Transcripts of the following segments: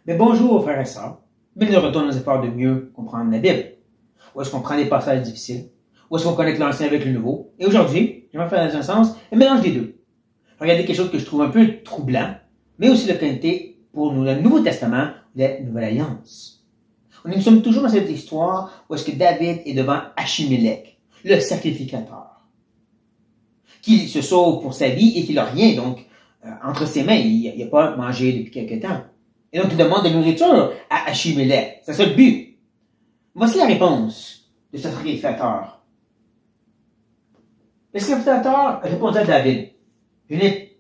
Mais bonjour, frères et sœurs. Bienvenue de retour dans nos efforts de mieux comprendre la Bible. Où est-ce qu'on prend des passages difficiles? Où est-ce qu'on connecte l'ancien avec le nouveau? Et aujourd'hui, j'aimerais faire dans un sens un mélange des deux. Regardez quelque chose que je trouve un peu troublant, mais aussi de qualité pour nous, le Nouveau Testament, la Nouvelle Alliance. Nous sommes toujours dans cette histoire où est-ce que David est devant Achimélec, le sacrificateur, qui se sauve pour sa vie et qui n'a rien, donc, entre ses mains. Il n'a pas mangé depuis quelque temps. Et donc, il demande de nourriture à Achimélec. C'est ça le but. Voici la réponse de ce sacrificateur. Le sacrificateur répondit à David, « Je n'ai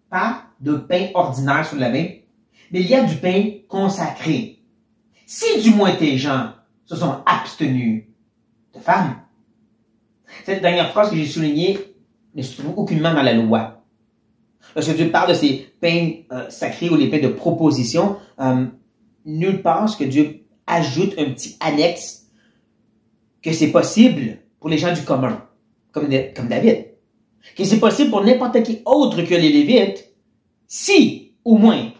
pas de pain ordinaire sur la main, mais il y a du pain consacré. Si du moins tes gens se sont abstenus de femmes. » Cette dernière phrase que j'ai soulignée ne se trouve aucunement dans la loi. Lorsque Dieu parle de ces pains sacrés ou les pains de proposition, nulle part que Dieu ajoute un petit annexe que c'est possible pour les gens du commun, comme David. Que c'est possible pour n'importe qui autre que les Lévites, si, au moins,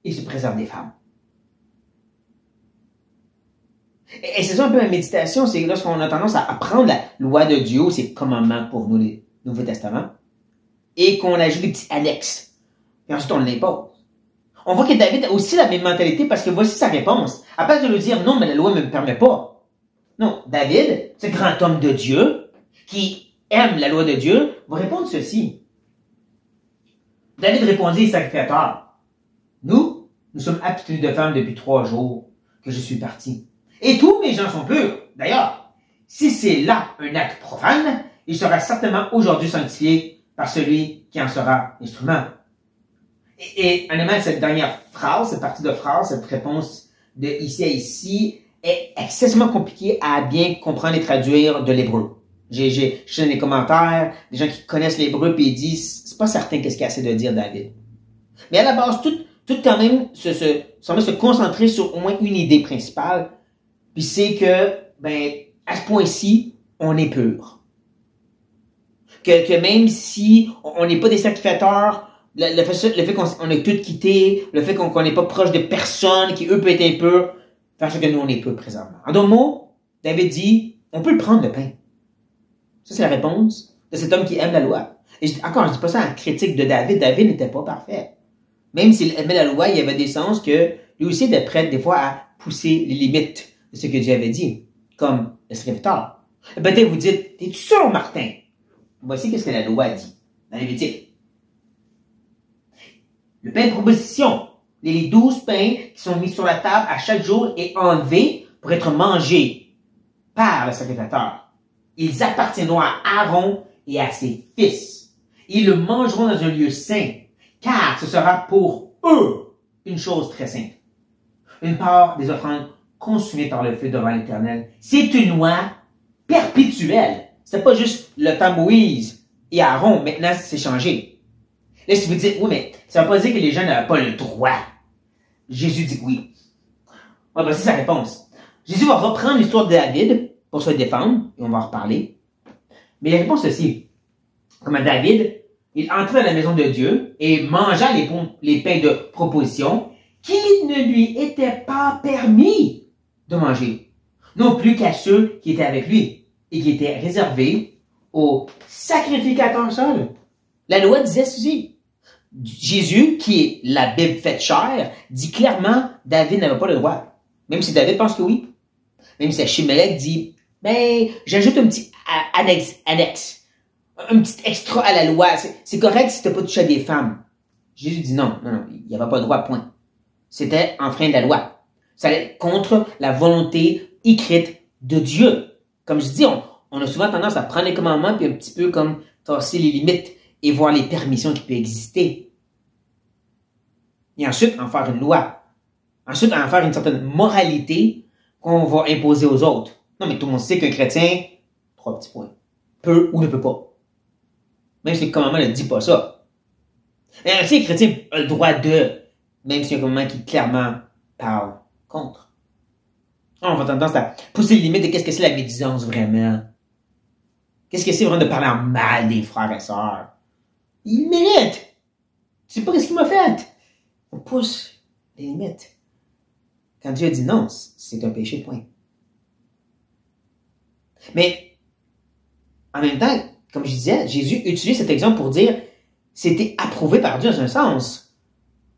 ils se préservent des femmes. Et c'est ça un peu la méditation, c'est lorsqu'on a tendance à apprendre la loi de Dieu, ses commandements pour nous, les Nouveaux Testaments, et qu'on ajoute des petits annexes. Et ensuite, on l'impose. On voit que David a aussi la même mentalité parce que voici sa réponse. À place de lui dire, non, mais la loi ne me permet pas. Non, David, ce grand homme de Dieu, qui aime la loi de Dieu, va répondre ceci. David répondit, sacrificateur, nous sommes abstenus de femmes depuis 3 jours que je suis parti. Et tous mes gens sont purs. D'ailleurs, si c'est là un acte profane, il sera certainement aujourd'hui sanctifié par celui qui en sera instrument. Et honnêtement, cette dernière phrase, cette partie de phrase, cette réponse de ici à ici, est excessivement compliquée à bien comprendre et traduire de l'hébreu. Je suis dans les commentaires, des gens qui connaissent l'hébreu puis ils disent, c'est pas certain qu'est-ce qu'il essaie de dire David. Mais à la base, tout quand même semble se concentrer sur au moins une idée principale, puis c'est que, à ce point-ci, on est pur. Que même si on n'est pas des sacrificateurs, le fait qu'on a tout quitté, le fait qu'on n'est pas proche de personnes qui, eux, peuvent être impurs, fait que nous, on est peu présentement. En d'autres mots, David dit, on peut le prendre le pain. Ça, c'est la réponse de cet homme qui aime la loi. Et encore, je dis pas ça en critique de David. David n'était pas parfait. Même s'il aimait la loi, il y avait des sens que lui aussi était prêt, des fois, à pousser les limites de ce que Dieu avait dit, comme le scripteur. Peut-être vous dites, t'es-tu sûr, Martin? Voici ce que la loi dit, dans Lévitique. Le pain de proposition, les 12 pains qui sont mis sur la table à chaque jour et enlevés pour être mangés par le sacrificateur. Ils appartiendront à Aaron et à ses fils. Ils le mangeront dans un lieu saint, car ce sera pour eux une chose très simple. Une part des offrandes consumées par le feu devant l'Éternel. C'est une loi perpétuelle. C'est pas juste le temps Moïse et Aaron, maintenant c'est changé. Là, si vous dites, oui, mais ça veut pas dire que les gens n'avaient pas le droit. Jésus dit que oui. Voici sa réponse. Jésus va reprendre l'histoire de David pour se défendre, et on va en reparler. Mais il répond ceci. Comme David, il entrait dans la maison de Dieu et mangea les pains de proposition qui ne lui étaient pas permis de manger, non plus qu'à ceux qui étaient avec lui et qui étaient réservés aux sacrificateurs seuls. La loi disait ceci. Jésus, qui est la Bible faite chair, dit clairement David n'avait pas le droit. Même si David pense que oui. Même si Achimélec dit, j'ajoute un petit annexe, un petit extra à la loi. C'est correct si tu n'as pas touché à des femmes. Jésus dit non, il n'y avait pas le droit, point. C'était enfreindre la loi. Ça allait contre la volonté écrite de Dieu. Comme je dis, on a souvent tendance à prendre les commandements puis un petit peu comme tasser les limites et voir les permissions qui peuvent exister. Et ensuite, en faire une loi. Ensuite, en faire une certaine moralité qu'on va imposer aux autres. Non, mais tout le monde sait qu'un chrétien, 3 petits points, peut ou ne peut pas. Même si le commandement ne dit pas ça. Mais ainsi, un chrétien a le droit de, même si un commandement qui clairement parle contre. On va tendance à pousser les limites de qu'est-ce que c'est la médisance vraiment. Qu'est-ce que c'est vraiment de parler en mal des frères et sœurs. Il mérite. Tu sais pas ce qu'il m'a fait. On pousse les limites. Quand Dieu a dit non, c'est un péché, point. Mais, en même temps, comme je disais, Jésus utilise cet exemple pour dire, c'était approuvé par Dieu dans un sens.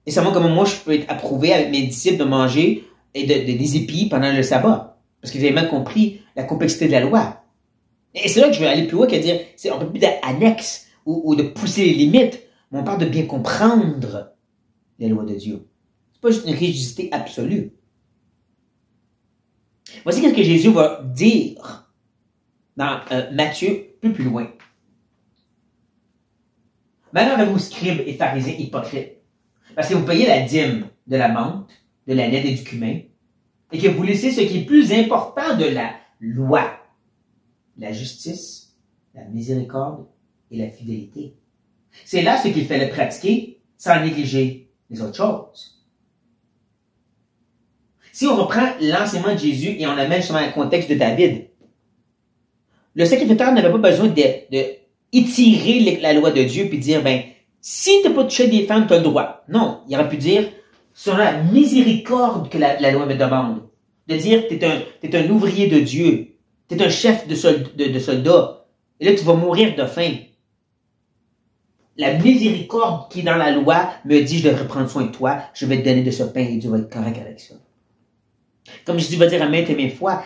Et c'est comment moi je peux être approuvé avec mes disciples de manger des épis pendant le sabbat. Parce qu'ils avaient mal compris la complexité de la loi. Et c'est là que je veux aller plus loin qu'à dire, c'est un peu plus d'annexe ou de pousser les limites, mais on parle de bien comprendre les lois de Dieu. C'est pas juste une rigidité absolue. Voici ce que Jésus va dire dans Matthieu, plus loin. Malheur à vous, scribes et pharisiens hypocrites, parce que vous payez la dîme de la menthe, de la laine et du cumin, et que vous laissez ce qui est plus important de la loi, la justice, la miséricorde et la fidélité. C'est là ce qu'il fallait pratiquer sans négliger les autres choses. Si on reprend l'enseignement de Jésus et on l'amène justement dans le contexte de David, le sacrificateur n'avait pas besoin de étirer la loi de Dieu puis dire, ben, si tu n'as pas touché des femmes, tu as le droit. Non, il aurait pu dire, selon la miséricorde que la loi me demande, de dire, tu es un ouvrier de Dieu, tu es un chef de soldats, et là tu vas mourir de faim. La miséricorde qui est dans la loi me dit, je devrais prendre soin de toi, je vais te donner de ce pain et Dieu va être correct avec ça. Comme Jésus va dire à maintes et maintes fois,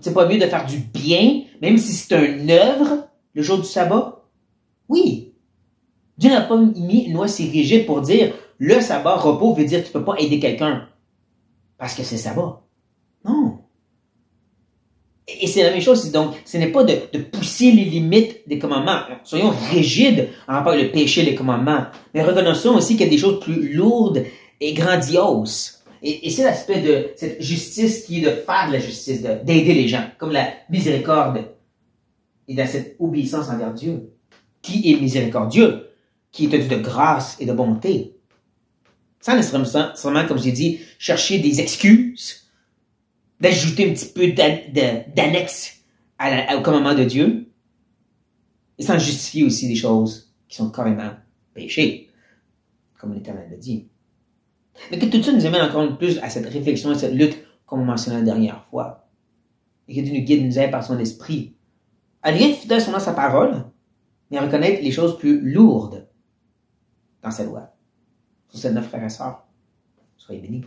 c'est pas mieux de faire du bien, même si c'est une œuvre, le jour du sabbat? Oui. Dieu n'a pas mis une loi si rigide pour dire, le sabbat, repos, veut dire que tu peux pas aider quelqu'un. Parce que c'est sabbat. Non. Et c'est la même chose, donc, ce n'est pas de pousser les limites des commandements. Soyons rigides en rapport avec le péché et les commandements. Mais reconnaissons aussi qu'il y a des choses plus lourdes et grandioses. Et c'est l'aspect de cette justice qui est de faire de la justice, d'aider les gens, comme la miséricorde. Et dans cette obéissance envers Dieu, qui est miséricordieux, qui est de grâce et de bonté. Sans nécessairement, comme j'ai dit, chercher des excuses, d'ajouter un petit peu d'annexe au commandement de Dieu, et sans justifier aussi des choses qui sont carrément péchées, comme l'Éternel l'a dit. Mais que tout ça nous amène encore plus à cette réflexion, à cette lutte qu'on mentionnait la dernière fois. Et que Dieu nous guide, nous aide par son esprit. À devenir fidèle selon sa parole, mais à reconnaître les choses plus lourdes dans sa loi. Sur cette 9 frères et sœurs, soyez bénis.